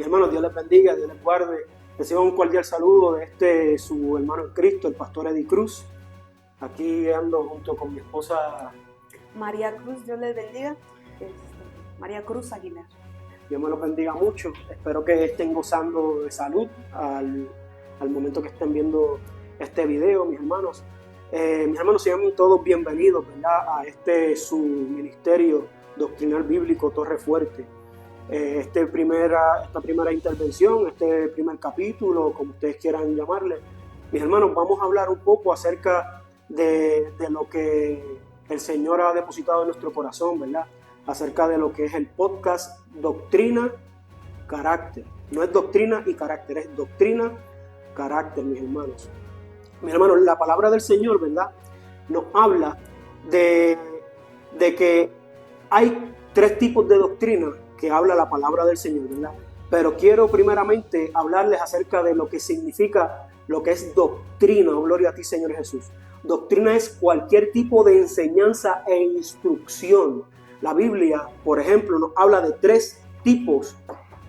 Mis hermanos, Dios les bendiga, Dios les guarde. Reciban un cordial saludo de su hermano en Cristo, el pastor Eddie Cruz. Aquí ando junto con mi esposa María Cruz, Dios les bendiga. María Cruz Aguilar. Dios me los bendiga mucho. Espero que estén gozando de salud al momento que estén viendo este video, mis hermanos. Mis hermanos, sean todos bienvenidos, ¿verdad? A su ministerio doctrinal bíblico Torre Fuerte. Esta primera intervención, este primer capítulo, como ustedes quieran llamarle. Mis hermanos, vamos a hablar un poco acerca de lo que el Señor ha depositado en nuestro corazón, ¿verdad? Acerca de lo que es el podcast Doctrina, Carácter. No es doctrina y carácter, es doctrina, carácter, mis hermanos. Mis hermanos, la palabra del Señor, ¿verdad?, nos habla de que hay tres tipos de doctrina que habla la palabra del Señor, ¿verdad? Pero quiero primeramente hablarles acerca de lo que significa lo que es doctrina. Gloria a ti, Señor Jesús. Doctrina es cualquier tipo de enseñanza e instrucción. La Biblia, por ejemplo, nos habla de tres tipos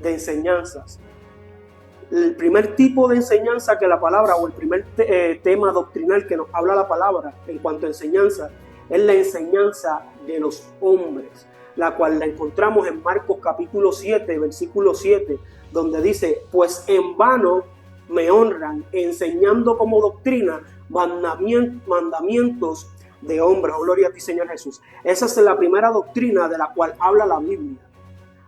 de enseñanzas. El primer tipo de enseñanza que la palabra, o el primer tema doctrinal que nos habla la palabra en cuanto a enseñanza, es la enseñanza de los hombres, la cual la encontramos en Marcos capítulo 7, versículo 7, donde dice: pues en vano me honran, enseñando como doctrina mandamientos de hombres. Oh, gloria a ti, Señor Jesús. Esa es la primera doctrina de la cual habla la Biblia,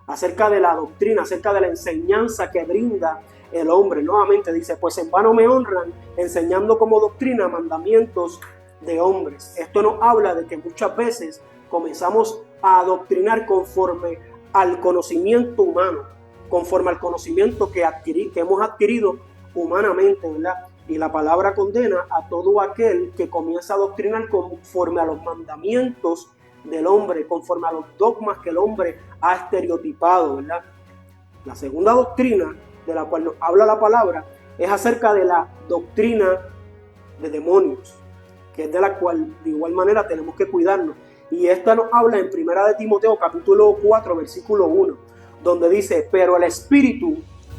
acerca de la doctrina, acerca de la enseñanza que brinda el hombre. Nuevamente dice: pues en vano me honran, enseñando como doctrina mandamientos de hombres. Esto nos habla de que muchas veces comenzamos a adoctrinar conforme al conocimiento humano, conforme al conocimiento que hemos adquirido humanamente, ¿verdad? Y la palabra condena a todo aquel que comienza a adoctrinar conforme a los mandamientos del hombre, conforme a los dogmas que el hombre ha estereotipado, ¿verdad? La segunda doctrina de la cual nos habla la palabra es acerca de la doctrina de demonios, que es de la cual de igual manera tenemos que cuidarnos. Y esta nos habla en 1 de Timoteo capítulo 4 versículo 1, donde dice: pero el Espíritu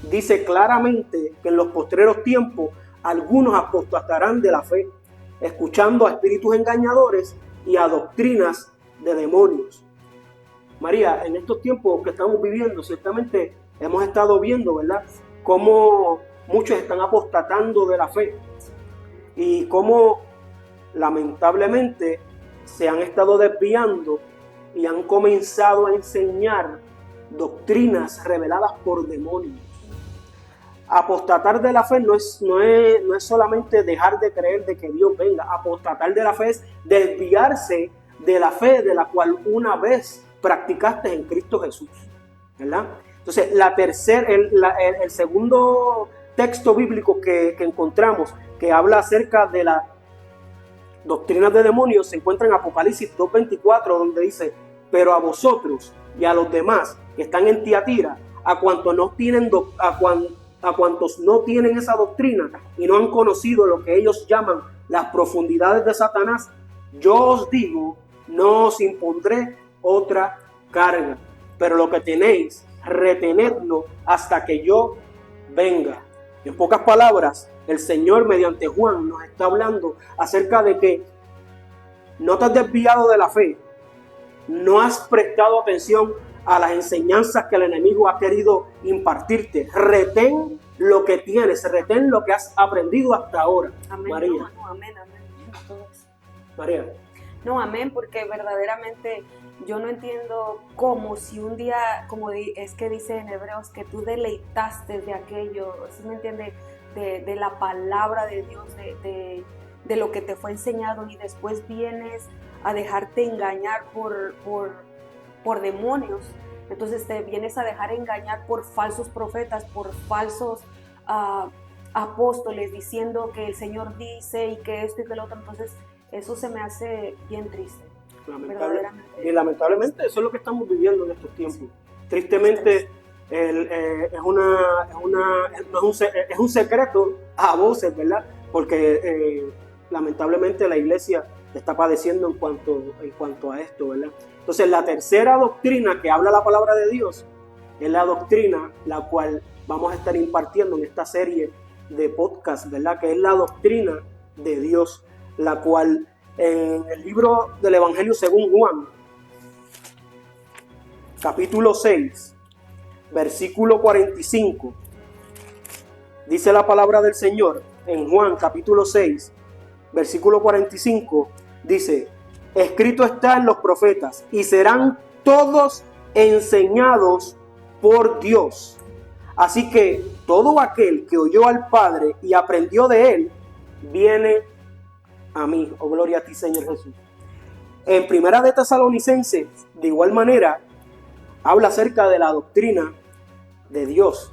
dice claramente que en los postreros tiempos algunos apostatarán de la fe, escuchando a espíritus engañadores y a doctrinas de demonios. María, en estos tiempos que estamos viviendo, ciertamente hemos estado viendo, ¿verdad?, cómo muchos están apostatando de la fe y cómo lamentablemente se han estado desviando y han comenzado a enseñar doctrinas reveladas por demonios. Apostatar de la fe no es solamente dejar de creer de que Dios venga. Apostatar de la fe es desviarse de la fe de la cual una vez practicaste en Cristo Jesús, ¿verdad? Entonces, el segundo texto bíblico que encontramos que habla acerca de la doctrinas de demonios se encuentra en Apocalipsis 2:24, donde dice: pero a vosotros y a los demás que están en Tiatira, a cuantos no tienen esa doctrina y no han conocido lo que ellos llaman las profundidades de Satanás, yo os digo, no os impondré otra carga, pero lo que tenéis, retenedlo hasta que yo venga. En pocas palabras, el Señor mediante Juan nos está hablando acerca de que no te has desviado de la fe, no has prestado atención a las enseñanzas que el enemigo ha querido impartirte. Retén lo que tienes, retén lo que has aprendido hasta ahora. Amén. María. No, amén. María. No, amén, porque verdaderamente yo no entiendo cómo si un día, como es que dice en Hebreos, que tú deleitaste de aquello, ¿sí me entiende? De la palabra de Dios, de lo que te fue enseñado, y después vienes a dejarte engañar por demonios. Entonces te vienes a dejar engañar por falsos profetas, por falsos apóstoles, diciendo que el Señor dice y que esto y que lo otro. Entonces eso se me hace bien triste. Y lamentablemente eso es lo que estamos viviendo en estos tiempos. Tristemente es un secreto a voces, ¿verdad? Porque lamentablemente la iglesia está padeciendo en cuanto a esto, ¿verdad? Entonces la tercera doctrina que habla la palabra de Dios es la doctrina la cual vamos a estar impartiendo en esta serie de podcast, ¿verdad? Que es la doctrina de Dios, la cual en el libro del Evangelio según Juan, capítulo 6, versículo 45, dice la palabra del Señor. En Juan capítulo 6, versículo 45, dice: escrito está en los profetas, y serán todos enseñados por Dios. Así que todo aquel que oyó al Padre y aprendió de él, viene a mí. Oh, gloria a ti, Señor Jesús. En Primera de Tesalonicenses, de igual manera, habla acerca de la doctrina de Dios.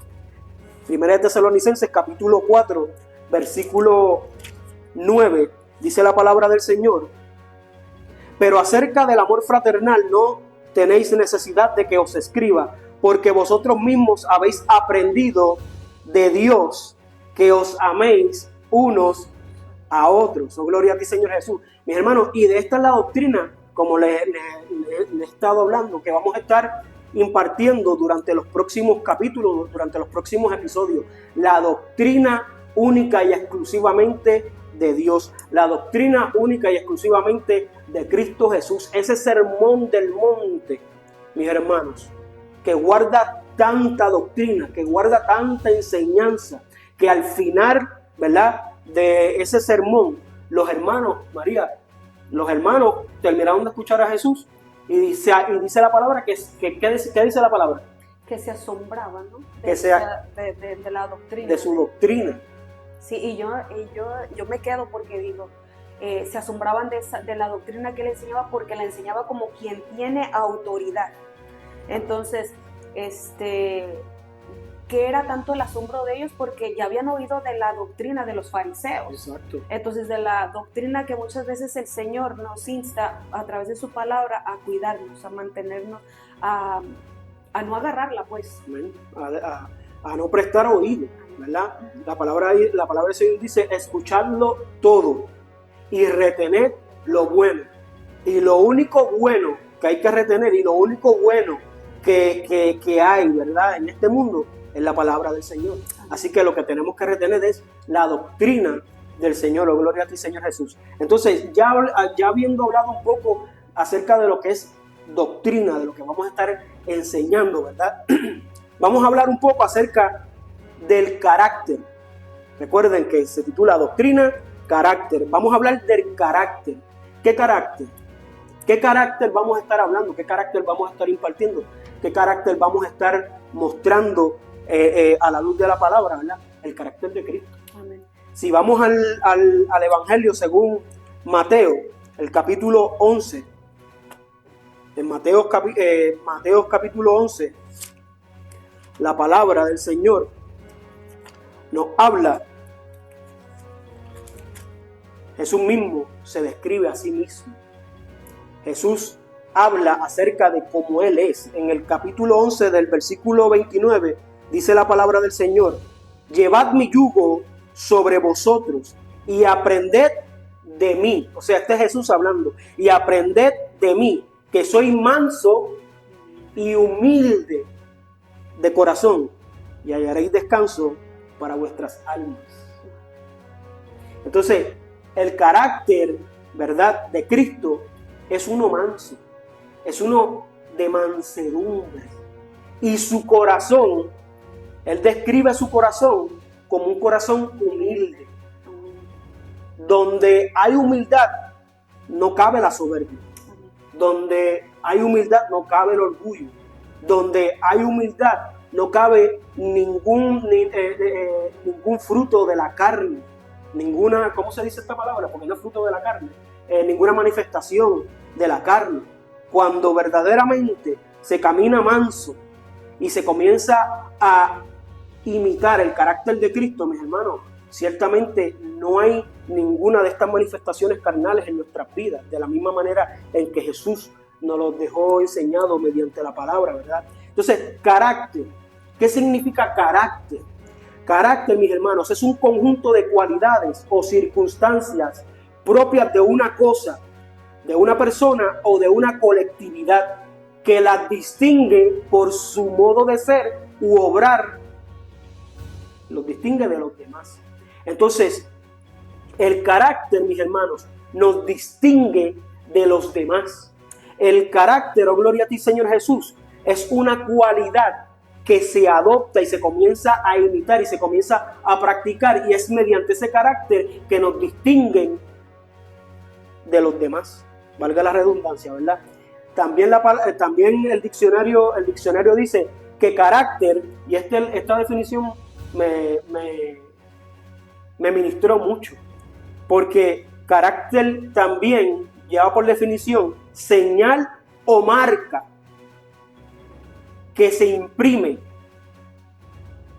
Primera de Tesalonicenses, capítulo 4, versículo 9, dice la palabra del Señor: pero acerca del amor fraternal no tenéis necesidad de que os escriba, porque vosotros mismos habéis aprendido de Dios que os améis unos a otros. Oh, gloria a ti, Señor Jesús. Mis hermanos, y de esta es la doctrina, como le he estado hablando, que vamos a estar impartiendo durante los próximos capítulos, durante los próximos episodios. La doctrina única y exclusivamente de Dios, la doctrina única y exclusivamente de Cristo Jesús. Ese sermón del monte, mis hermanos, que guarda tanta doctrina, que guarda tanta enseñanza, que al final, ¿verdad?, de ese sermón, los hermanos, María, los hermanos terminaron de escuchar a Jesús y dice la palabra ¿qué dice la palabra? Que se asombraban, ¿no? De la doctrina. De su doctrina. Sí, y yo me quedo porque digo, se asombraban de la doctrina que él enseñaba, porque la enseñaba como quien tiene autoridad. Entonces, ¿qué era tanto el asombro de ellos? Porque ya habían oído de la doctrina de los fariseos. Exacto. Entonces, de la doctrina que muchas veces el Señor nos insta a través de su palabra a cuidarnos, a mantenernos, a no agarrarla, pues. A no prestar oído, ¿verdad? La palabra del Señor dice: escuchadlo todo y retener lo bueno. Y lo único bueno que hay que retener, y lo único bueno que hay, ¿verdad?, en este mundo, es la palabra del Señor. Así que lo que tenemos que retener es la doctrina del Señor. Oh, gloria a ti, Señor Jesús. Entonces, ya habiendo hablado un poco acerca de lo que es doctrina, de lo que vamos a estar enseñando, ¿verdad? Vamos a hablar un poco acerca del carácter. Recuerden que se titula Doctrina, Carácter. Vamos a hablar del carácter. ¿Qué carácter? ¿Qué carácter vamos a estar hablando? ¿Qué carácter vamos a estar impartiendo? ¿Qué carácter vamos a estar mostrando a la luz de la palabra, ¿verdad? El carácter de Cristo. Amén. Si vamos al Evangelio según Mateo, el capítulo 11, en Mateo capítulo 11, la palabra del Señor nos habla. Jesús mismo se describe a sí mismo. Jesús habla acerca de cómo Él es. En el capítulo 11 del versículo 29 dice la palabra del Señor: llevad mi yugo sobre vosotros y aprended de mí. O sea, este es Jesús hablando. Y aprended de mí, que soy manso y humilde de corazón, y hallaréis descanso para vuestras almas. Entonces, el carácter, ¿verdad?, de Cristo es uno manso, es uno de mansedumbre. Y su corazón, Él describe su corazón como un corazón humilde. Donde hay humildad, no cabe la soberbia. Donde hay humildad, no cabe el orgullo. Donde hay humildad, no cabe ningún fruto de la carne. Ninguna, ¿cómo se dice esta palabra? Porque no es fruto de la carne. Ninguna manifestación de la carne. Cuando verdaderamente se camina manso y se comienza a imitar el carácter de Cristo, mis hermanos, ciertamente no hay ninguna de estas manifestaciones carnales en nuestras vidas, de la misma manera en que Jesús nos los dejó enseñado mediante la palabra, ¿verdad? Entonces, carácter. ¿Qué significa carácter? Carácter, mis hermanos, es un conjunto de cualidades o circunstancias propias de una cosa, de una persona o de una colectividad que las distingue por su modo de ser u obrar los distingue de los demás. Entonces, el carácter, mis hermanos, nos distingue de los demás. El carácter, oh gloria a ti, Señor Jesús, es una cualidad que se adopta y se comienza a imitar y se comienza a practicar, y es mediante ese carácter que nos distinguen de los demás. Valga la redundancia, ¿verdad? También el diccionario dice que carácter, y esta definición me ministró mucho, porque carácter también lleva por definición señal o marca que se imprime,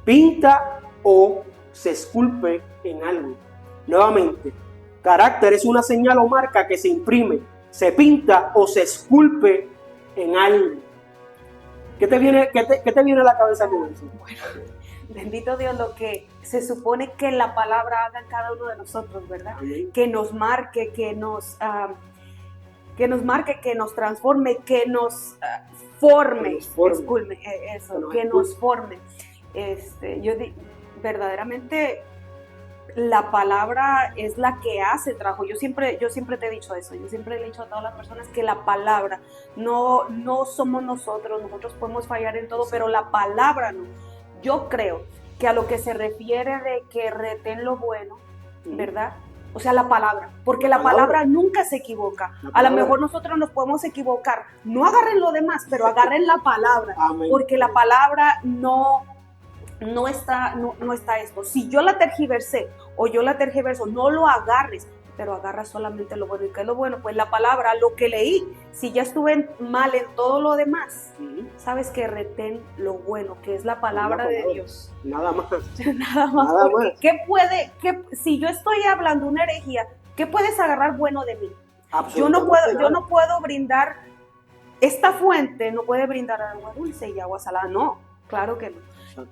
pinta o se esculpe en algo. Nuevamente, carácter es una señal o marca que se imprime, se pinta o se esculpe en algo. ¿Qué te viene a la cabeza con eso? Bueno, bendito Dios, lo que se supone que la palabra haga en cada uno de nosotros, ¿verdad? Amén. Que nos marque, que nos transforme, que nos forme, verdaderamente la palabra es la que hace trabajo. Yo siempre te he dicho eso, yo siempre le he dicho a todas las personas que la palabra no somos nosotros podemos fallar en todo, pero la palabra no. Yo creo que a lo que se refiere de que retén lo bueno, ¿verdad? O sea, la palabra, porque la palabra nunca se equivoca. A lo mejor nosotros nos podemos equivocar. No agarren lo demás, pero agarren la palabra. Amén. Porque la palabra no está esto. Si yo la tergiversé o yo la tergiverso, no lo agarres, pero agarra solamente lo bueno. ¿Y qué es lo bueno? Pues la palabra, lo que leí. Si ya estuve mal en todo lo demás, sabes que retén lo bueno, que es la palabra de Dios. Nada más. Nada más. Si yo estoy hablando una herejía, ¿qué puedes agarrar bueno de mí? Yo no puedo brindar, esta fuente no puede brindar agua dulce y agua salada. No, claro que no.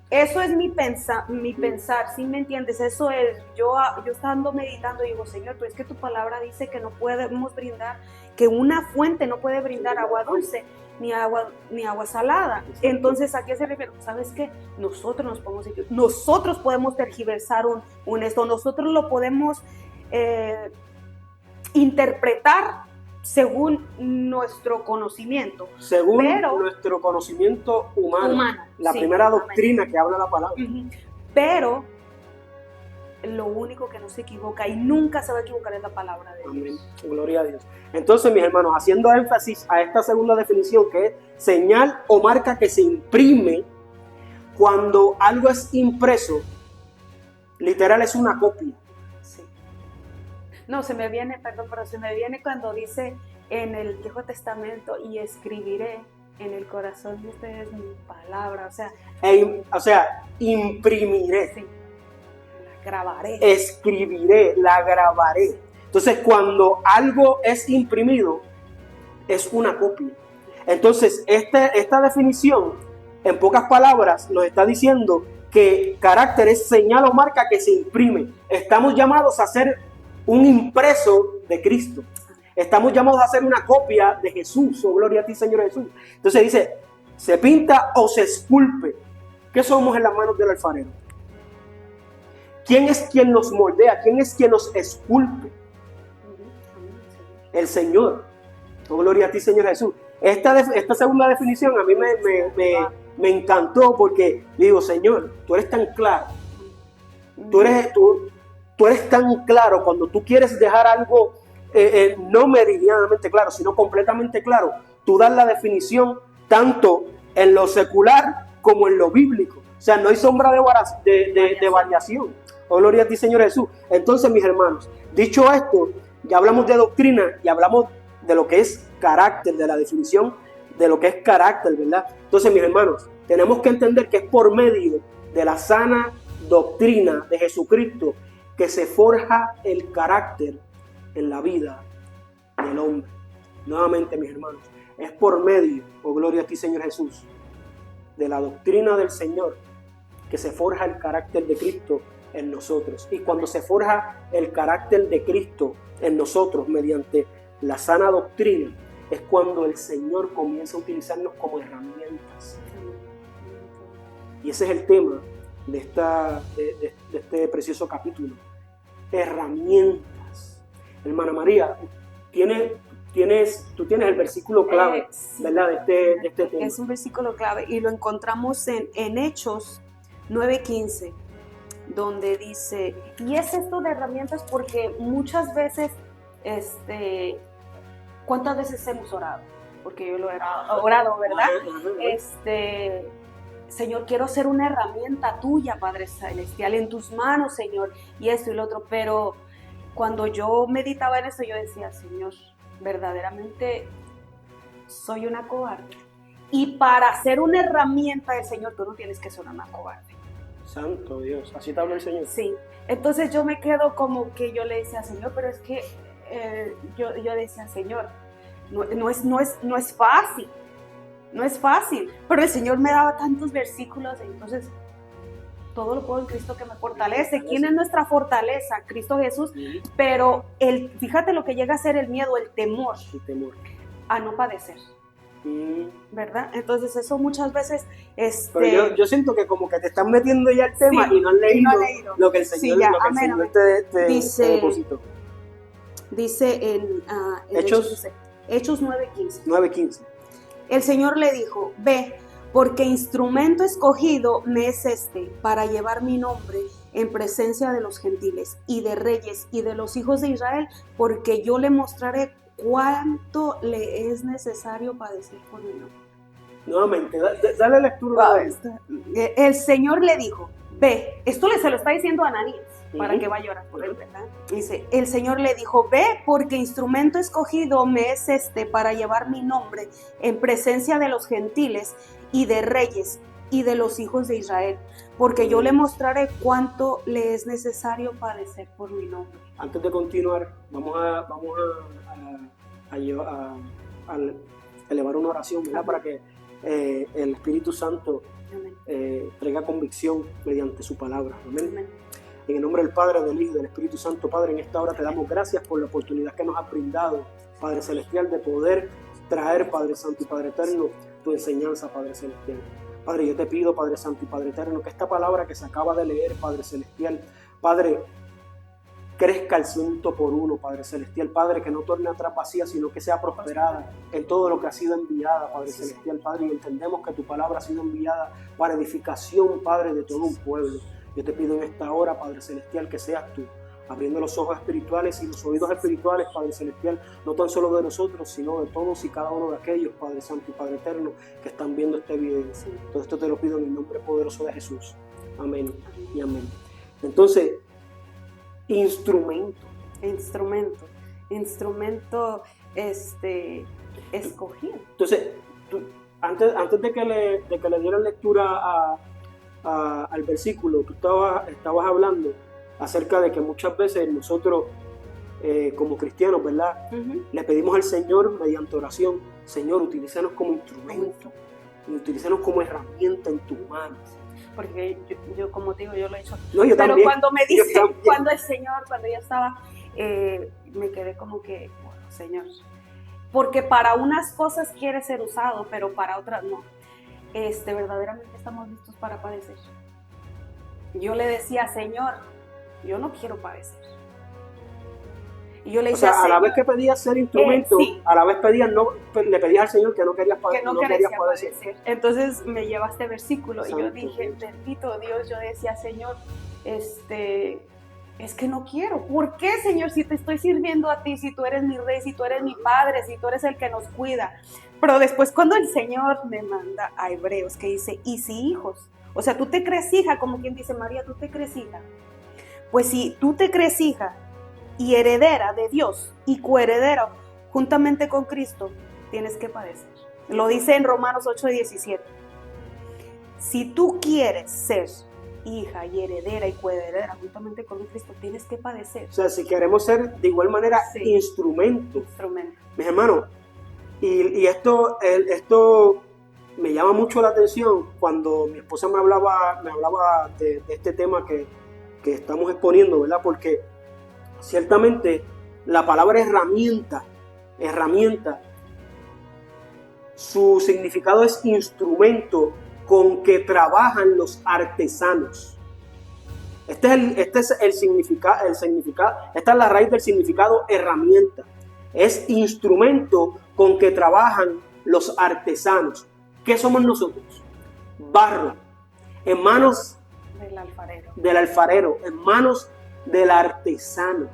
Eso es mi pensar, ¿sí me entiendes? Eso es, yo estando meditando y digo, Señor, pero es que tu palabra dice que no podemos brindar, que una fuente no puede brindar agua dulce ni agua salada. Entonces, ¿a qué se refiere? ¿Sabes qué? Nosotros podemos tergiversar esto, nosotros lo podemos interpretar según nuestro conocimiento. Según nuestro conocimiento humano. La primera doctrina que habla la palabra. Pero lo único que no se equivoca y nunca se va a equivocar es la palabra de Dios. Amén. Gloria a Dios. Entonces, mis hermanos, haciendo énfasis a esta segunda definición, que es señal o marca que se imprime, cuando algo es impreso, literal es una copia. No, se me viene cuando dice en el Viejo Testamento, y escribiré en el corazón de ustedes mi palabra, o sea, imprimiré. Sí. La grabaré. Escribiré, la grabaré. Entonces, cuando algo es imprimido, es una copia. Entonces, esta definición, en pocas palabras, nos está diciendo que carácter es señal o marca que se imprime. Estamos llamados a ser un impreso de Cristo. Estamos llamados a hacer una copia de Jesús. Oh, gloria a ti, Señor Jesús. Entonces dice, se pinta o se esculpe. ¿Qué somos en las manos del alfarero? ¿Quién es quien nos moldea? ¿Quién es quien nos esculpe? El Señor. Oh, gloria a ti, Señor Jesús. Esta segunda definición a mí me encantó, porque digo, Señor, tú eres tan claro. Tú eres tan claro cuando tú quieres dejar algo no meridianamente claro, sino completamente claro. Tú das la definición tanto en lo secular como en lo bíblico. O sea, no hay sombra de variación. Oh, gloria a ti, Señor Jesús. Entonces, mis hermanos, dicho esto, ya hablamos de doctrina y hablamos de lo que es carácter, de la definición de lo que es carácter, ¿verdad? Entonces, mis hermanos, tenemos que entender que es por medio de la sana doctrina de Jesucristo que se forja el carácter en la vida del hombre. Nuevamente, mis hermanos, es por medio, oh gloria a ti, Señor Jesús, de la doctrina del Señor que se forja el carácter de Cristo en nosotros. Y cuando se forja el carácter de Cristo en nosotros mediante la sana doctrina, es cuando el Señor comienza a utilizarnos como herramientas. Y ese es el tema de este precioso capítulo. Herramientas. Hermana María, tú tienes el versículo clave, Sí, ¿verdad? De este tema. es un versículo clave y lo encontramos en Hechos 9:15, donde dice, y es esto de herramientas porque muchas veces, ¿cuántas veces hemos orado? Porque yo lo he orado, ¿verdad? Señor, quiero ser una herramienta tuya, Padre Celestial, en tus manos, Señor, y esto y lo otro, pero cuando yo meditaba en esto, yo decía, Señor, verdaderamente soy una cobarde. Y para ser una herramienta del Señor, tú no tienes que ser una cobarde. Santo Dios, así te habla el Señor. Sí, entonces yo me quedo como que yo le decía, Señor, pero es que yo decía, Señor, no es fácil. No es fácil, pero el Señor me daba tantos versículos, entonces todo lo puedo en Cristo que me fortalece. ¿Quién es nuestra fortaleza? Cristo Jesús. Pero fíjate lo que llega a ser el miedo, el temor a no padecer, ¿verdad? Entonces eso muchas veces pero yo siento que como que te están metiendo ya el tema, sí, y no has leído lo que el Señor, sí, ya, lo que el Señor te depositó. Dice en Hechos 9:15. El Señor le dijo, ve, porque instrumento escogido me es para llevar mi nombre en presencia de los gentiles y de reyes y de los hijos de Israel, porque yo le mostraré cuánto le es necesario padecer por mi nombre. Nuevamente, dale lectura. El Señor le dijo, ve, esto se lo está diciendo a Ananías, para que vaya a orar por él, ¿verdad? Dice, el Señor le dijo, ve, porque instrumento escogido me es para llevar mi nombre en presencia de los gentiles y de reyes y de los hijos de Israel, porque yo le mostraré cuánto le es necesario padecer por mi nombre. Antes de continuar, vamos a elevar una oración, ¿verdad? Para que el Espíritu Santo traiga convicción mediante su palabra. Amén. Amén. En el nombre del Padre, del Hijo y del Espíritu Santo, Padre, en esta hora te damos gracias por la oportunidad que nos has brindado, Padre Celestial, de poder traer, Padre Santo y Padre Eterno, tu enseñanza, Padre Celestial. Padre, yo te pido, Padre Santo y Padre Eterno, que esta palabra que se acaba de leer, Padre Celestial, Padre, crezca al 100%, Padre Celestial, Padre, que no torne atrás vacía, sino que sea prosperada en todo lo que ha sido enviada, Padre Celestial, Padre, y entendemos que tu palabra ha sido enviada para edificación, Padre, de todo un pueblo. Yo te pido en esta hora, Padre Celestial, que seas tú, abriendo los ojos espirituales y los oídos espirituales, Padre Celestial, no tan solo de nosotros, sino de todos y cada uno de aquellos, Padre Santo y Padre Eterno, que están viendo este video. Todo esto te lo pido en el nombre poderoso de Jesús. Amén y amén. Entonces, instrumento escogido. Entonces, antes de que le dieran lectura al versículo, tú estabas hablando acerca de que muchas veces nosotros como cristianos, ¿verdad? Le pedimos al Señor mediante oración, Señor, utilízanos como instrumento y utilízanos como herramienta en tus manos. Porque yo como te digo, yo lo he hecho. No, yo pero también, cuando me dice, cuando el Señor, cuando yo estaba, me quedé como que, bueno, Señor, porque para unas cosas quiere ser usado, pero para otras no. Verdaderamente estamos listos para padecer. Yo le decía, Señor, yo no quiero padecer. Y yo le decía, o sea, a la vez que pedías ser instrumento, sí, a la vez le pedías al Señor que no querías padecer. Entonces me lleva este versículo y yo dije, bendito Dios, yo decía, Señor, es que no quiero. ¿Por qué, Señor? Si te estoy sirviendo a ti, si tú eres mi rey, si tú eres mi padre, si tú eres el que nos cuida. Pero después cuando el Señor me manda a Hebreos que dice, y si hijos, o sea, tú te crees hija, como quien dice, María, tú te crees hija. Pues si tú te crees hija y heredera de Dios y coheredera juntamente con Cristo, tienes que padecer. Lo dice en Romanos 8:17. Si tú quieres ser hija y heredera y coheredera juntamente con Cristo, tienes que padecer. O sea, si queremos ser de igual manera instrumento. Mis hermanos, y esto me llama mucho la atención cuando mi esposa me hablaba de este tema que estamos exponiendo, ¿verdad? Porque ciertamente la palabra herramienta, su significado es instrumento con que trabajan los artesanos. Este es el significado, esta es la raíz del significado herramienta. Es instrumento con que trabajan los artesanos. ¿Qué somos nosotros? Barro, en manos del alfarero, en manos del artesano.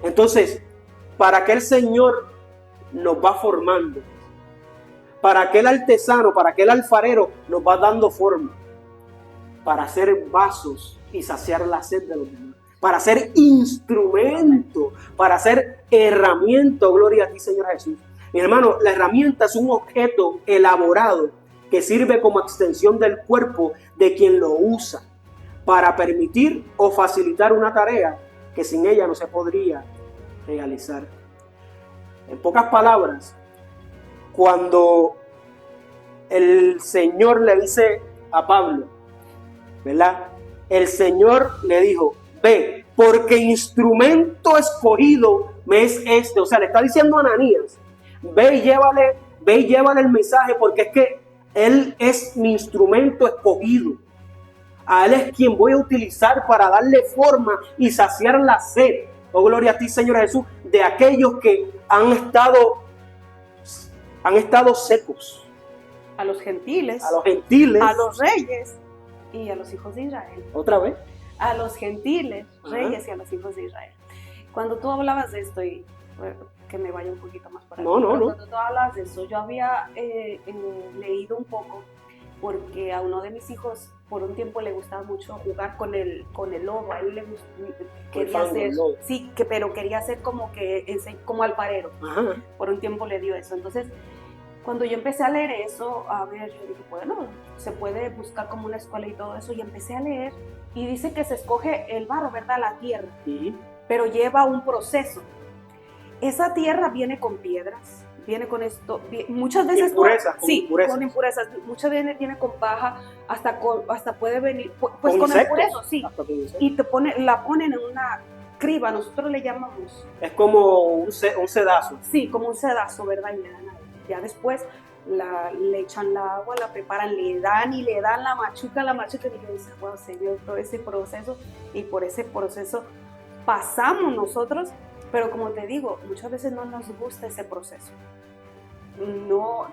Entonces, para que el Señor nos va formando, para aquel artesano, para aquel alfarero nos va dando forma, para hacer vasos y saciar la sed de los demás, para ser instrumento, para ser herramienta. Gloria a ti, Señor Jesús. Mi hermano, la herramienta es un objeto elaborado que sirve como extensión del cuerpo de quien lo usa para permitir o facilitar una tarea que sin ella no se podría realizar. En pocas palabras, cuando el Señor le dice a Pablo, ¿verdad? El Señor le dijo, ve, porque instrumento escogido me es este. O sea, le está diciendo a Ananías, ve y llévale el mensaje, porque es que él es mi instrumento escogido. A él es quien voy a utilizar para darle forma y saciar la sed. Oh, gloria a ti, Señor Jesús, de aquellos que han estado secos. A los gentiles, a los reyes y a los hijos de Israel. ¿Otra vez? A los gentiles, reyes y a los hijos de Israel. Cuando tú hablabas de esto, y que me vaya un poquito más para no. Cuando tú hablabas de eso, yo había leído un poco, porque a uno de mis hijos por un tiempo le gustaba mucho jugar con el lodo. A él le quería hacer, sí, pero quería hacer como alfarero. Ajá. Por un tiempo le dio eso. Entonces, cuando yo empecé a leer eso, a ver, yo dije, bueno, se puede buscar como una escuela y todo eso, y empecé a leer, y dice que se escoge el barro, ¿verdad? La tierra, Sí. Pero lleva un proceso. Esa tierra viene con piedras, viene con esto, muchas veces con impurezas, muchas veces viene con paja, hasta puede venir, pues con impurezas, sí, y la ponen en una criba, nosotros le llamamos. Es como un sedazo. Sí, como un sedazo, ¿verdad? Y le dan ahí. Ya después le echan la agua, la preparan, le dan la machuca, y yo dice, wow, Señor, todo ese proceso, y por ese proceso pasamos nosotros, pero como te digo, muchas veces no nos gusta ese proceso. No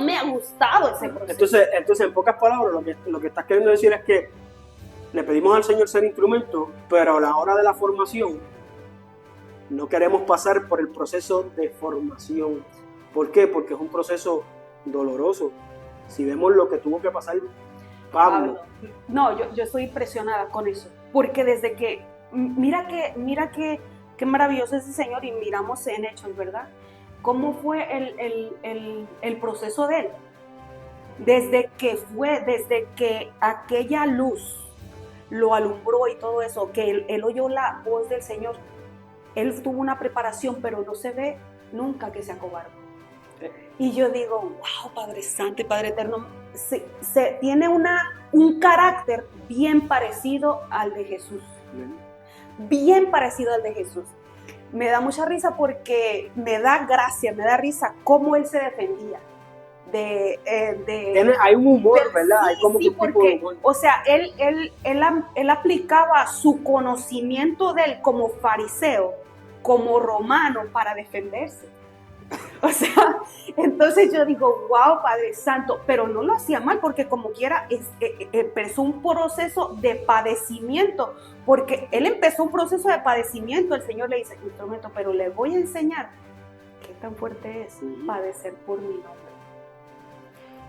me ha gustado ese proceso. Entonces en pocas palabras, lo que estás queriendo decir es que le pedimos al Señor ser instrumento, pero a la hora de la formación no queremos pasar por el proceso de formación. ¿Por qué? Porque es un proceso doloroso. Si vemos lo que tuvo que pasar Pablo. No, yo estoy impresionada con eso, porque desde que, mira qué maravilloso es ese Señor, y miramos en Hechos, ¿verdad? ¿Cómo fue el proceso de él? Desde que aquella luz lo alumbró y todo eso, que él oyó la voz del Señor, él tuvo una preparación, pero no se ve nunca que se acobardó. Y yo digo, wow, Padre Santo y Padre Eterno, se tiene un carácter bien parecido al de Jesús. Bien parecido al de Jesús. Me da mucha risa porque me da gracia, me da risa cómo él se defendía. Hay un humor, ¿verdad? Sí, hay como sí, un tipo de humor. O sea, él aplicaba su conocimiento de él como fariseo, como romano, para defenderse. O sea, entonces yo digo, wow, Padre Santo, pero no lo hacía mal, porque como quiera empezó un proceso de padecimiento, porque él empezó un proceso de padecimiento. El Señor le dice, instrumento, pero le voy a enseñar qué tan fuerte es padecer por mi nombre.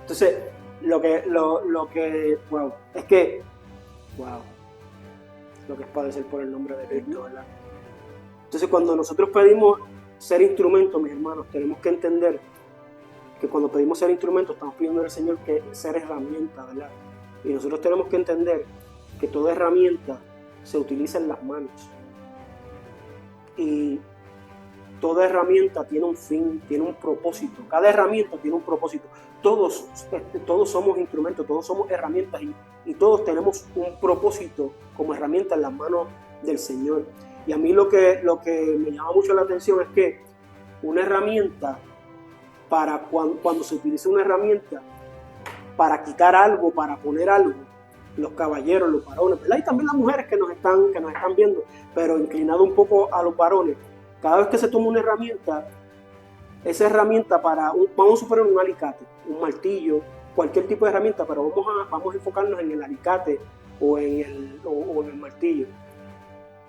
Entonces, lo que es padecer por el nombre de Cristo, ¿verdad? Entonces, cuando nosotros pedimos ser instrumentos, mis hermanos, tenemos que entender que cuando pedimos ser instrumentos, estamos pidiendo al Señor que ser herramienta, ¿verdad? Y nosotros tenemos que entender que toda herramienta se utiliza en las manos. Y toda herramienta tiene un fin, tiene un propósito. Cada herramienta tiene un propósito. Todos somos instrumentos, todos somos herramientas, y todos tenemos un propósito como herramienta en las manos del Señor. Y a mí lo que me llama mucho la atención es que una herramienta, cuando se utiliza una herramienta para quitar algo, para poner algo, los caballeros, los varones, ¿verdad? Y también las mujeres que nos están viendo, pero inclinado un poco a los varones. Cada vez que se toma una herramienta, esa herramienta vamos a suponer un alicate, un martillo, cualquier tipo de herramienta, pero vamos a enfocarnos en el alicate o en el martillo.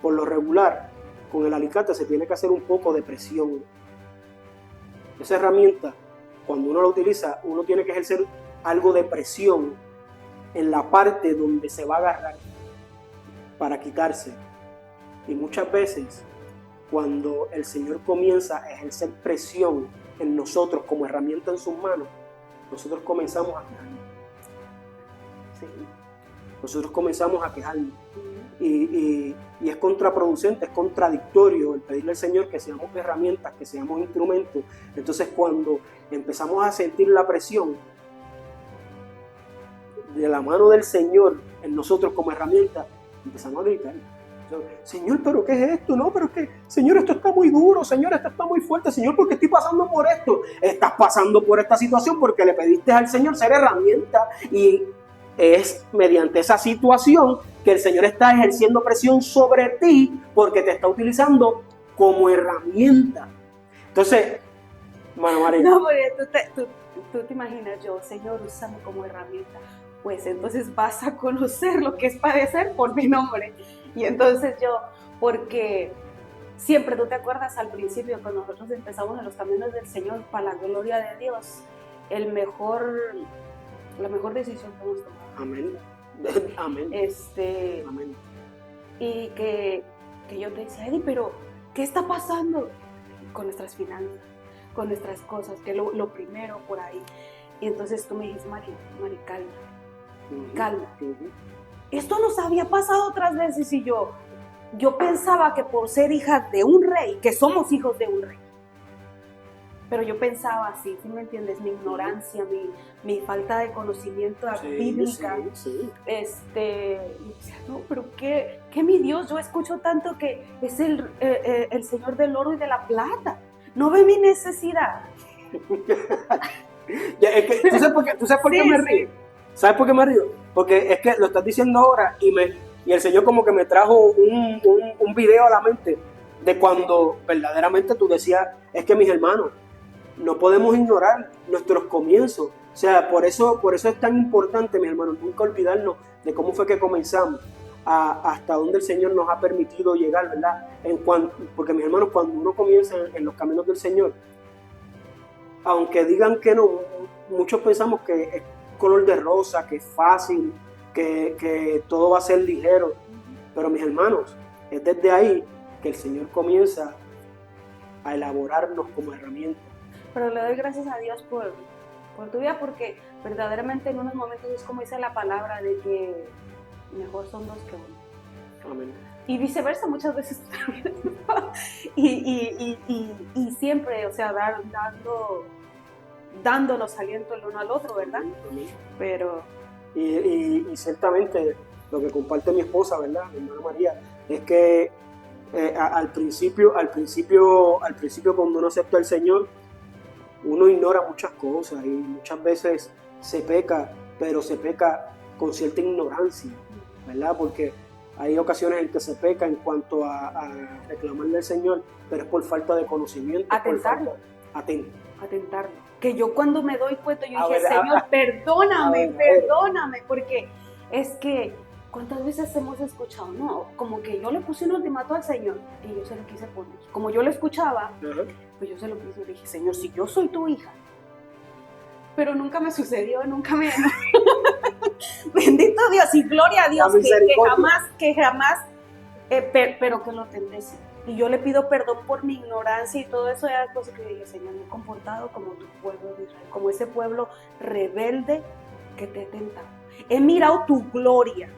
Por lo regular, con el alicate se tiene que hacer un poco de presión. Esa herramienta, cuando uno la utiliza, uno tiene que ejercer algo de presión en la parte donde se va a agarrar para quitarse. Y muchas veces, cuando el Señor comienza a ejercer presión en nosotros como herramienta en sus manos, nosotros comenzamos a quejarnos. Sí. Nosotros comenzamos a quejarnos. Y es contraproducente, es contradictorio el pedirle al Señor que seamos herramientas, que seamos instrumentos. Entonces, cuando empezamos a sentir la presión de la mano del Señor en nosotros como herramienta, empezamos a gritar: Señor, ¿pero qué es esto? No, pero es que, Señor, esto está muy duro, Señor, esto está muy fuerte, Señor, ¿por qué estoy pasando por esto? Estás pasando por esta situación porque le pediste al Señor ser herramienta, y es mediante esa situación que el Señor está ejerciendo presión sobre ti porque te está utilizando como herramienta. Entonces, Mano María. No, porque tú te imaginas, yo, Señor, úsame como herramienta. Pues entonces vas a conocer lo que es padecer por mi nombre. Y entonces yo, porque siempre tú te acuerdas al principio, cuando nosotros empezamos en los caminos del Señor, para la gloria de Dios, la mejor decisión que hemos tomado. Amén. Amén. Amén. Y que yo te decía: Eddie, pero ¿qué está pasando con nuestras finanzas, con nuestras cosas? Que lo primero por ahí. Y entonces tú me dijiste: Mari, calma. Calma. Esto nos había pasado otras veces, y yo pensaba que por ser hijas de un rey, que somos hijos de un rey, pero yo pensaba así, ¿sí me entiendes? Mi ignorancia, mi falta de conocimiento bíblica. Sí. Y decía, no, pero ¿qué mi Dios? Yo escucho tanto que es el Señor del oro y de la plata. ¿No ve mi necesidad? Es que, ¿tú sabes por qué me río? ¿Sabes por qué me río? Porque es que lo estás diciendo ahora y el Señor como que me trajo un video a la mente de cuando verdaderamente tú decías: es que, mis hermanos, no podemos ignorar nuestros comienzos. O sea, por eso es tan importante, mis hermanos, nunca olvidarnos de cómo fue que comenzamos, hasta donde el Señor nos ha permitido llegar, ¿verdad? Porque, mis hermanos, cuando uno comienza en los caminos del Señor, aunque digan que no, muchos pensamos que es color de rosa, que es fácil, que todo va a ser ligero. Pero, mis hermanos, es desde ahí que el Señor comienza a elaborarnos como herramienta. Pero le doy gracias a Dios por tu vida, porque verdaderamente en unos momentos es como dice la palabra, de que mejor son dos que uno. Amén. Y viceversa, muchas veces y siempre, o sea, dándonos aliento el uno al otro, ¿verdad? Amén. Pero y ciertamente lo que comparte mi esposa, ¿verdad? Mi hermana María, es que al principio cuando uno acepta al Señor, uno ignora muchas cosas y muchas veces se peca, pero se peca con cierta ignorancia, ¿verdad? Porque hay ocasiones en que se peca en cuanto a reclamarle al Señor, pero es por falta de conocimiento. Atentarlo. Que yo cuando me doy cuenta, yo dije: Señor, perdóname, porque es que ¿cuántas veces hemos escuchado? No, como que yo le puse un ultimato al Señor y yo se lo quise poner. Como yo lo escuchaba, pues yo se lo quise, le dije: Señor, si yo soy tu hija. Pero nunca me sucedió, bendito Dios y gloria a Dios, que jamás, pero que lo tendré. Y yo le pido perdón por mi ignorancia y todo eso. Era cosas que dije: Señor, me he comportado como tu pueblo de Israel, como ese pueblo rebelde que te he tentado. He mirado tu gloria,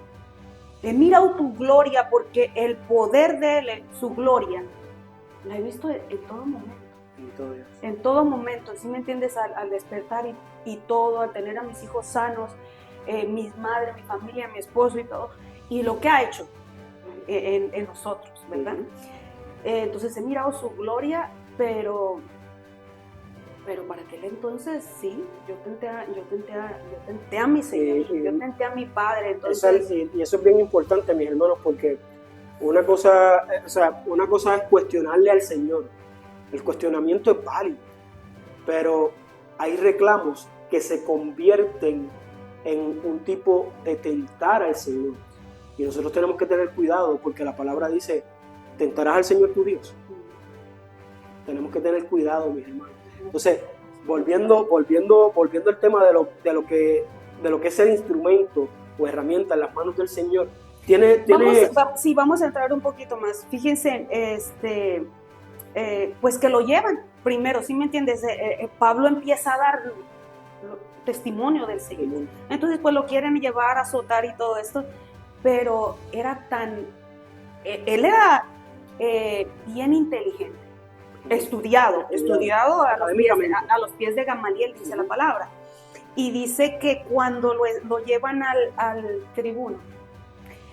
porque el poder de Él, su gloria, la he visto en todo momento. En todo momento, ¿sí me entiendes? Al despertar y todo, al tener a mis hijos sanos, mis madres, mi familia, mi esposo y todo, y lo que ha hecho en nosotros, ¿verdad? Entonces he mirado su gloria, pero Pero para aquel entonces sí, yo tenté a mi Señor, yo tenté a mi Padre. Entonces, y eso es bien importante, mis hermanos, porque una cosa es cuestionarle al Señor. El cuestionamiento es válido, pero hay reclamos que se convierten en un tipo de tentar al Señor. Y nosotros tenemos que tener cuidado, porque la palabra dice, tentarás al Señor tu Dios. Tenemos que tener cuidado, mis hermanos. Entonces, volviendo al tema de lo que es el instrumento o herramienta en las manos del Señor, vamos a entrar un poquito más. Fíjense, pues que lo llevan primero, ¿sí me entiendes? Pablo empieza a dar testimonio del Señor. Entonces, pues lo quieren llevar a azotar y todo esto, pero él era bien inteligente, estudiado a los pies de Gamaliel, dice la palabra. Y dice que cuando lo llevan al tribuno,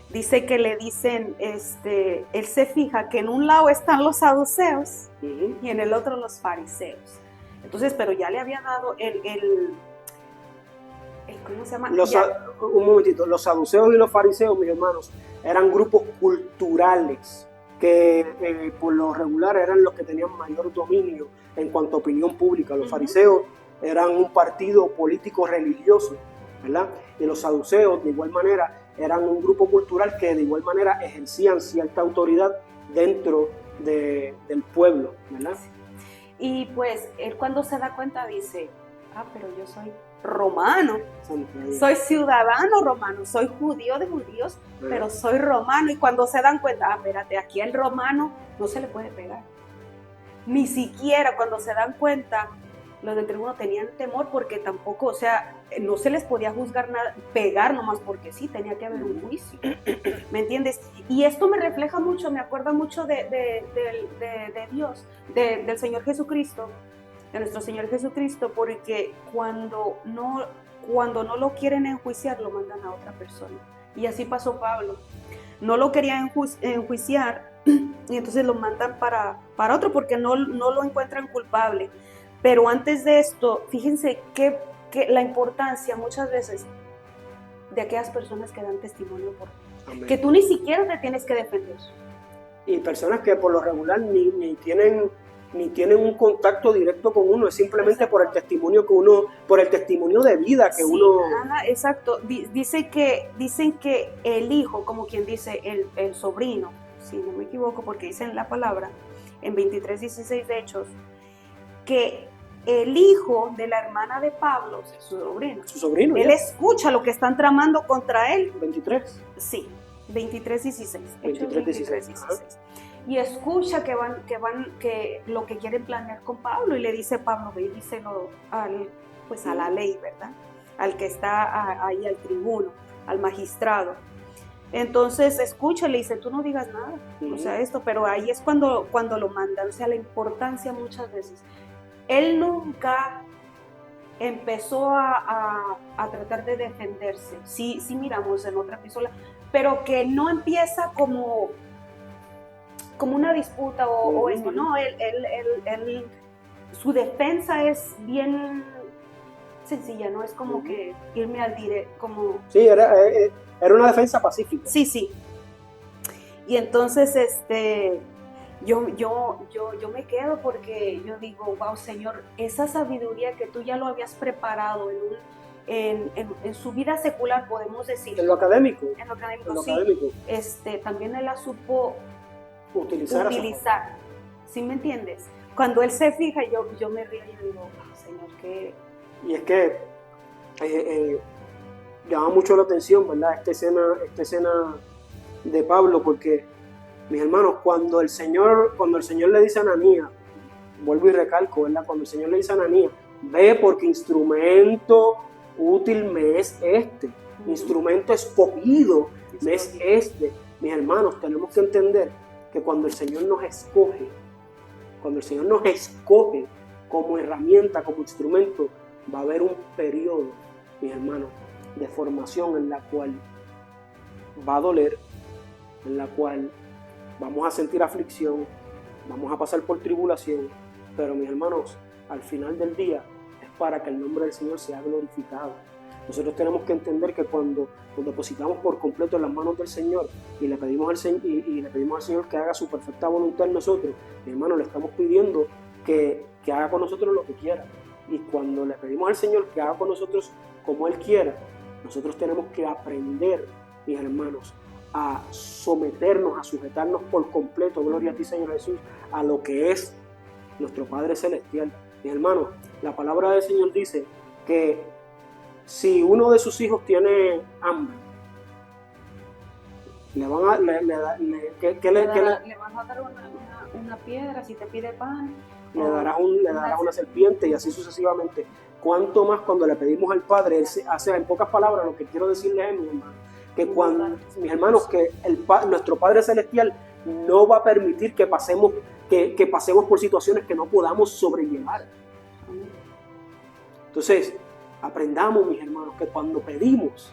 dice que le dicen, él se fija que en un lado están los saduceos y en el otro los fariseos. Entonces, pero ya le había dado ¿cómo se llama? Un momentito, los saduceos y los fariseos, mis hermanos, eran grupos culturales que por lo regular eran los que tenían mayor dominio en cuanto a opinión pública. Los fariseos eran un partido político religioso, ¿verdad? Y los saduceos, de igual manera, eran un grupo cultural que de igual manera ejercían cierta autoridad dentro del pueblo, ¿verdad? Y pues él cuando se da cuenta dice, pero yo soy romano, soy ciudadano romano, soy judío de judíos, pero soy romano. Y cuando se dan cuenta, espérate, aquí el romano no se le puede pegar. Ni siquiera cuando se dan cuenta, los del tribuno tenían temor porque tampoco, o sea, no se les podía juzgar nada, pegar nomás porque sí, tenía que haber un juicio, ¿me entiendes? Y esto me refleja mucho, me acuerda mucho de Dios, del Señor Jesucristo, de nuestro Señor Jesucristo, porque cuando no lo quieren enjuiciar, lo mandan a otra persona. Y así pasó Pablo. No lo querían enjuiciar y entonces lo mandan para otro porque no lo encuentran culpable. Pero antes de esto, fíjense que la importancia muchas veces de aquellas personas que dan testimonio por ti, que tú ni siquiera te tienes que defender. Y personas que por lo regular ni tienen un contacto directo con uno, es simplemente por el testimonio por el testimonio de vida que uno... Exacto. Dicen que el hijo, como quien dice, el sobrino, si no me equivoco, porque dice en la palabra, en 23:16 de Hechos, que el hijo de la hermana de Pablo, su sobrino, él escucha lo que están tramando contra él. 23. Sí, 23:16. 23:16. Y escucha que lo que quieren planear con Pablo, y le dice Pablo, ve y díselo a la ley, ¿verdad? Al que está ahí, al tribuno, al magistrado. Entonces escucha y le dice, tú no digas nada, o sea, esto, pero ahí es cuando lo mandan, o sea, la importancia muchas veces. Él nunca empezó a tratar de defenderse, sí miramos en otra epístola, pero que no empieza como una disputa o esto, no, él su defensa es bien sencilla, no es como que irme al directo, como... Sí, era una defensa pacífica. Sí. Y entonces, yo me quedo porque yo digo, wow, Señor, esa sabiduría que tú ya lo habías preparado en su vida secular, podemos decir. En lo académico. Sí. También él la supo utilizar. ¿Sí me entiendes? Cuando él se fija, yo me río y digo, oh, Señor, ¿qué? Y es que llama mucho la atención, ¿verdad? Esta escena de Pablo, porque, mis hermanos, cuando el Señor le dice a Ananías, vuelvo y recalco, ¿verdad? Cuando el Señor le dice a Ananías, ve porque instrumento útil me es instrumento escogido me es Mis hermanos, tenemos que entender que cuando el Señor nos escoge como herramienta, como instrumento, va a haber un periodo, mis hermanos, de formación en la cual va a doler, en la cual vamos a sentir aflicción, vamos a pasar por tribulación, pero mis hermanos, al final del día es para que el nombre del Señor sea glorificado. Nosotros tenemos que entender que cuando nos depositamos por completo en las manos del Señor y le pedimos al Señor que haga su perfecta voluntad en nosotros, mi hermano, le estamos pidiendo que haga con nosotros lo que quiera. Y cuando le pedimos al Señor que haga con nosotros como Él quiera, nosotros tenemos que aprender, mis hermanos, a someternos, a sujetarnos por completo, gloria a ti, Señor Jesús, a lo que es nuestro Padre Celestial. Mis hermanos, la palabra del Señor dice que si uno de sus hijos tiene hambre, le vas a dar una piedra. Si te pide pan, le darás una serpiente, y así sucesivamente. Cuanto más cuando le pedimos al Padre, Él hace, en pocas palabras, lo que quiero decirles es, mis hermanos, que nuestro Padre Celestial no va a permitir que pasemos por situaciones que no podamos sobrellevar. Entonces, aprendamos, mis hermanos, que cuando pedimos,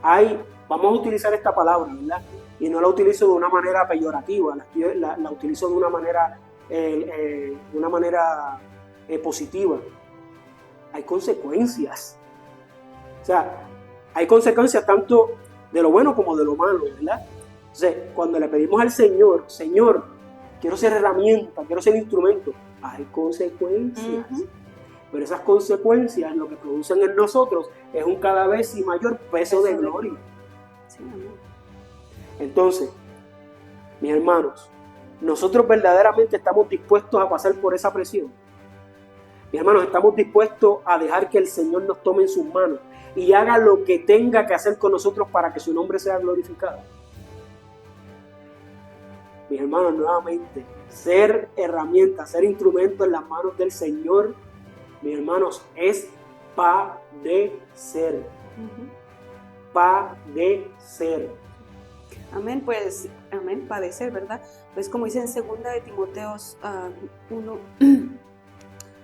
vamos a utilizar esta palabra, ¿verdad? Y no la utilizo de una manera peyorativa, la utilizo de una manera positiva. Hay consecuencias. O sea, hay consecuencias tanto de lo bueno como de lo malo, ¿verdad? Entonces, cuando le pedimos al Señor, Señor, quiero ser herramienta, quiero ser instrumento, hay consecuencias. Pero esas consecuencias lo que producen en nosotros es un cada vez y mayor peso de gloria. Sí, amén. Entonces, mis hermanos, nosotros verdaderamente estamos dispuestos a pasar por esa presión. Mis hermanos, estamos dispuestos a dejar que el Señor nos tome en sus manos y haga lo que tenga que hacer con nosotros para que su nombre sea glorificado. Mis hermanos, nuevamente, ser herramienta, ser instrumento en las manos del Señor, mis hermanos, es padecer. Padecer. Amén, pues, amén, padecer, ¿verdad? Pues como dice en 2 de Timoteo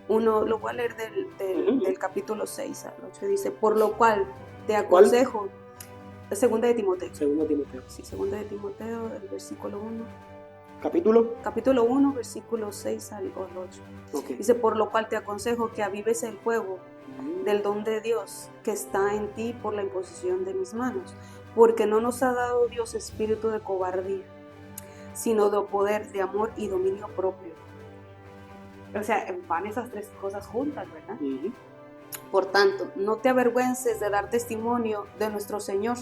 1, lo voy a leer del capítulo 6 al 8, dice, por lo cual te aconsejo, 2 de Timoteo. 2 de Timoteo. Sí, 2 de Timoteo, el versículo 1. Capítulo 1, versículo 6 al 8. Okay. Dice, por lo cual te aconsejo que avives el fuego del don de Dios que está en ti por la imposición de mis manos, porque no nos ha dado Dios espíritu de cobardía, sino de poder, de amor y dominio propio. O sea, van esas tres cosas juntas, ¿verdad? Por tanto, no te avergüences de dar testimonio de nuestro Señor,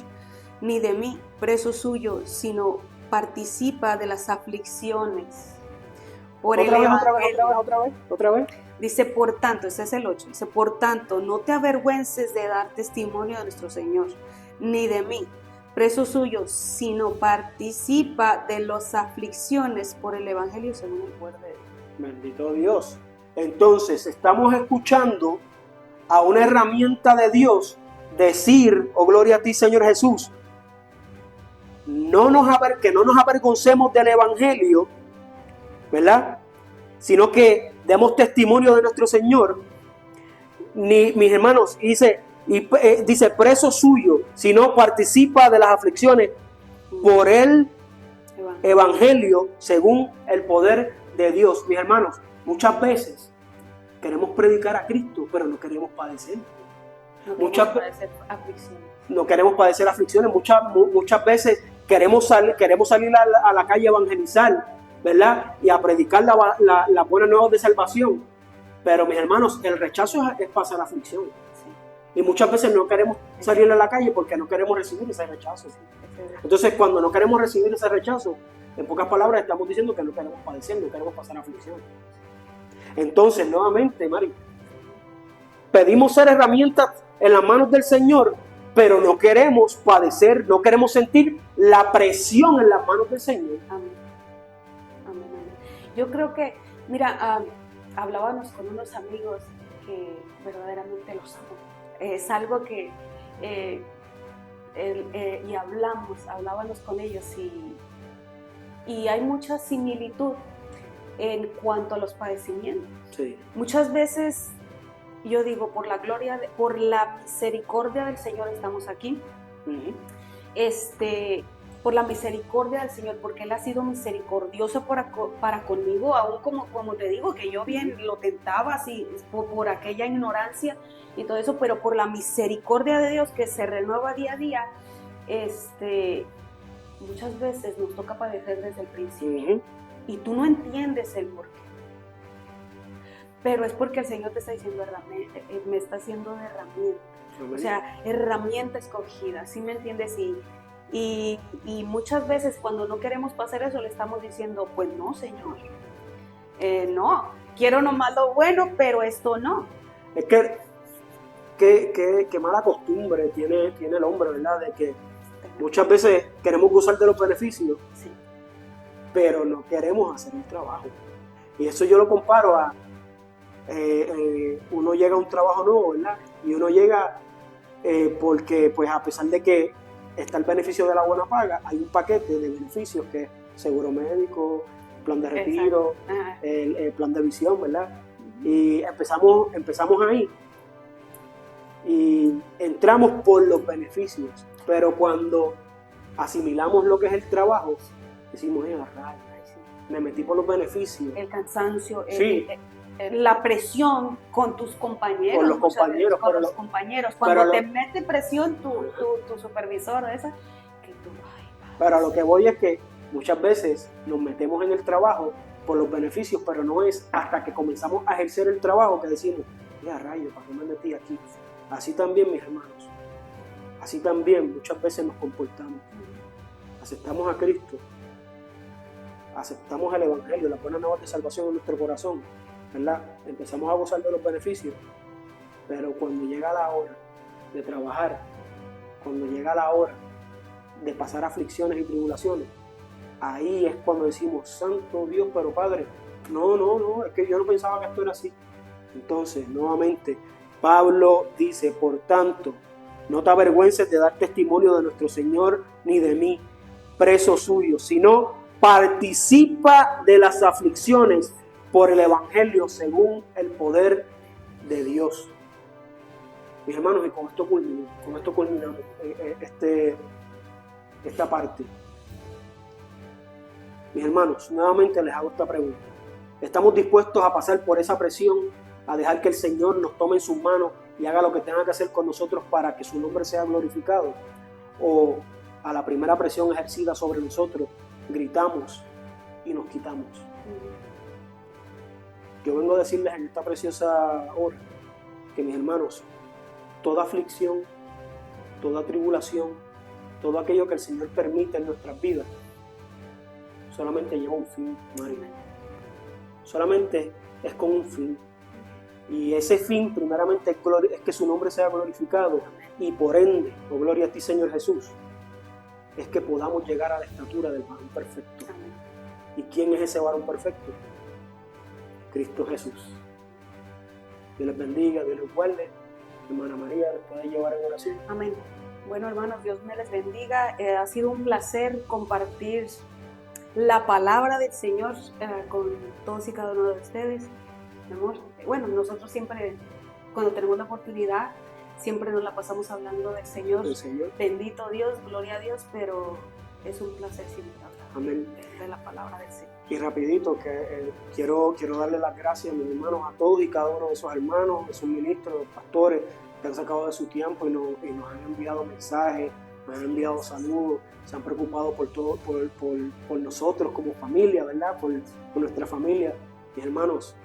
ni de mí, preso suyo, sino participa de las aflicciones. Otra vez. Dice, por tanto, ese es el 8, dice, por tanto, no te avergüences de dar testimonio de nuestro Señor, ni de mí, preso suyo, sino participa de las aflicciones por el Evangelio según el poder de Dios. Bendito Dios. Entonces, estamos escuchando a una herramienta de Dios decir, oh gloria a ti, Señor Jesús, que no nos avergoncemos del Evangelio, ¿verdad? Sino que demos testimonio de nuestro Señor. Mis hermanos, dice preso suyo, sino participa de las aflicciones por el Evangelio según el poder de Dios. Mis hermanos, muchas veces queremos predicar a Cristo, pero no queremos padecer. No queremos padecer aflicciones. Muchas veces queremos salir a la calle a evangelizar, ¿verdad? Y a predicar la buena nueva de salvación. Pero mis hermanos, el rechazo es pasar aflicción. Sí. Y muchas veces no queremos salir a la calle porque no queremos recibir ese rechazo. Sí. Entonces, cuando no queremos recibir ese rechazo, en pocas palabras estamos diciendo que no queremos padecer, no queremos pasar aflicción. Entonces, nuevamente, Mari, pedimos ser herramientas en las manos del Señor, pero no queremos padecer, no queremos sentir la presión en las manos del Señor. Amén. Amén, amén. Yo creo que, mira, hablábamos con unos amigos que verdaderamente los amo. Es algo que y hablábamos con ellos y hay mucha similitud en cuanto a los padecimientos. Sí. Muchas veces yo digo, por la misericordia del Señor estamos aquí. por la misericordia del Señor, porque Él ha sido misericordioso para conmigo, aún como te digo, que yo bien lo tentaba así, por aquella ignorancia y todo eso, pero por la misericordia de Dios que se renueva día a día, muchas veces nos toca padecer desde el principio. Y tú no entiendes el porqué. Pero es porque el Señor te está diciendo, me está haciendo de herramienta. O sea, herramienta escogida, ¿sí me entiendes? Y muchas veces cuando no queremos pasar eso, le estamos diciendo, pues no, Señor. No, quiero nomás lo bueno, pero esto no. Es que mala costumbre tiene el hombre, ¿verdad? De que muchas veces queremos gozar de los beneficios, sí, pero no queremos hacer el trabajo. Y eso yo lo comparo a uno llega a un trabajo nuevo, ¿verdad? Y uno llega porque, pues, a pesar de que está el beneficio de la buena paga, hay un paquete de beneficios que es seguro médico, plan de retiro, el plan de visión, ¿verdad? Y empezamos ahí y entramos por los beneficios, pero cuando asimilamos lo que es el trabajo, decimos, me metí por los beneficios. El cansancio, sí. La presión con tus compañeros. Con los compañeros. Con los compañeros. Cuando te mete presión tu supervisor, esa, que tú, pero a lo que voy es que muchas veces nos metemos en el trabajo por los beneficios, pero no es hasta que comenzamos a ejercer el trabajo que decimos, ¿para qué me metí aquí? Así también, mis hermanos, así también muchas veces nos comportamos. Aceptamos a Cristo, aceptamos el Evangelio, la buena nueva de salvación en nuestro corazón, ¿verdad? Empezamos a gozar de los beneficios, pero cuando llega la hora de trabajar, cuando llega la hora de pasar aflicciones y tribulaciones, ahí es cuando decimos, santo Dios, pero Padre, no, es que yo no pensaba que esto era así. Entonces, nuevamente, Pablo dice, por tanto, no te avergüences de dar testimonio de nuestro Señor ni de mí, preso suyo, sino participa de las aflicciones por el Evangelio según el poder de Dios. Mis hermanos, y con esto culminamos esta parte. Mis hermanos, nuevamente les hago esta pregunta. ¿Estamos dispuestos a pasar por esa presión, a dejar que el Señor nos tome en sus manos y haga lo que tenga que hacer con nosotros para que su nombre sea glorificado? ¿O a la primera presión ejercida sobre nosotros gritamos y nos quitamos? Yo vengo a decirles en esta preciosa hora que, mis hermanos, toda aflicción, toda tribulación, todo aquello que el Señor permite en nuestras vidas, solamente lleva un fin, María. Solamente es con un fin. Y ese fin, primeramente, es que su nombre sea glorificado. Y por ende, oh gloria a ti, Señor Jesús, es que podamos llegar a la estatura del varón perfecto. ¿Y quién es ese varón perfecto? Cristo Jesús. Dios les bendiga, Dios les guarde. Hermana María, ¿les puede llevar en oración? Amén. Bueno, hermanos, Dios me les bendiga. Ha sido un placer compartir la palabra del Señor con todos y cada uno de ustedes. Mi amor, bueno, nosotros siempre, cuando tenemos la oportunidad, siempre nos la pasamos hablando del Señor. Bendito Dios, gloria a Dios, pero es un placer siempre hablar de la palabra del Señor. Y rapidito, que quiero darle las gracias, mis hermanos, a todos y cada uno de esos hermanos, de sus ministros, de los pastores, que han sacado de su tiempo y nos han enviado mensajes, nos han enviado saludos, se han preocupado por nosotros como familia, ¿verdad? Por nuestra familia. Mis hermanos,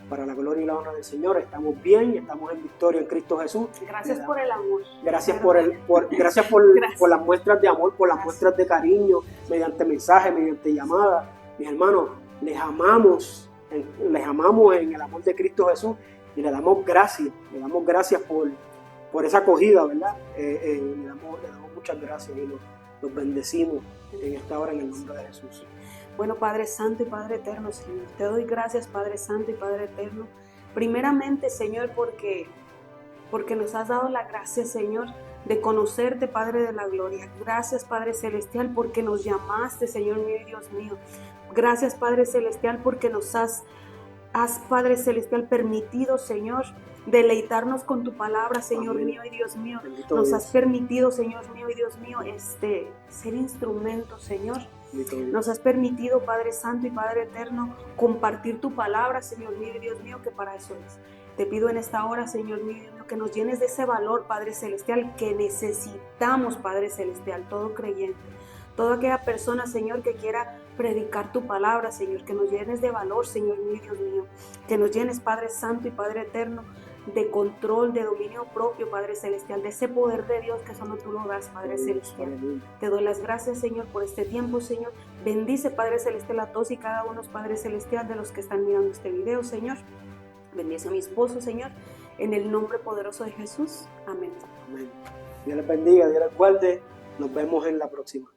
para la gloria y la honra del Señor, estamos bien, estamos en victoria en Cristo Jesús. Gracias por el amor. Gracias por las muestras de amor, por las muestras de cariño, mediante mensajes, mediante llamadas. Mis hermanos, les amamos en el amor de Cristo Jesús y le damos gracias por esa acogida, ¿verdad? Le damos muchas gracias y los bendecimos en esta hora en el nombre de Jesús. Bueno, Padre Santo y Padre Eterno, Señor, te doy gracias, Padre Santo y Padre Eterno, primeramente, Señor, porque nos has dado la gracia, Señor, de conocerte, Padre de la gloria. Gracias, Padre Celestial, porque nos llamaste, Señor mío y Dios mío. Gracias, Padre Celestial, porque nos has has, Padre Celestial, permitido, Señor, deleitarnos con tu palabra, Señor Amén. mío y Dios mío. Bendito Nos Dios. has permitido, Señor mío y Dios mío, ser instrumentos, Señor. Bendito Dios. Nos has permitido, Padre Santo y Padre Eterno, compartir tu palabra, Señor mío y Dios mío, que para eso es. Te pido en esta hora, Señor mío y Dios mío, que nos llenes de ese valor, Padre Celestial, que necesitamos, Padre Celestial, todo creyente. Toda aquella persona, Señor, que quiera predicar tu palabra, Señor, que nos llenes de valor, Señor mío y Dios mío. Que nos llenes, Padre Santo y Padre Eterno, de control, de dominio propio, Padre Celestial, de ese poder de Dios que solo tú lo das, Padre Celestial. Aleluya. Te doy las gracias, Señor, por este tiempo, Señor. Bendice, Padre Celestial, a todos y cada uno, Padre Celestial, de los que están mirando este video, Señor. Bendice a mi esposo, Señor, en el nombre poderoso de Jesús. Amén. Amén. Dios les bendiga, Dios les guarde. Nos vemos en la próxima.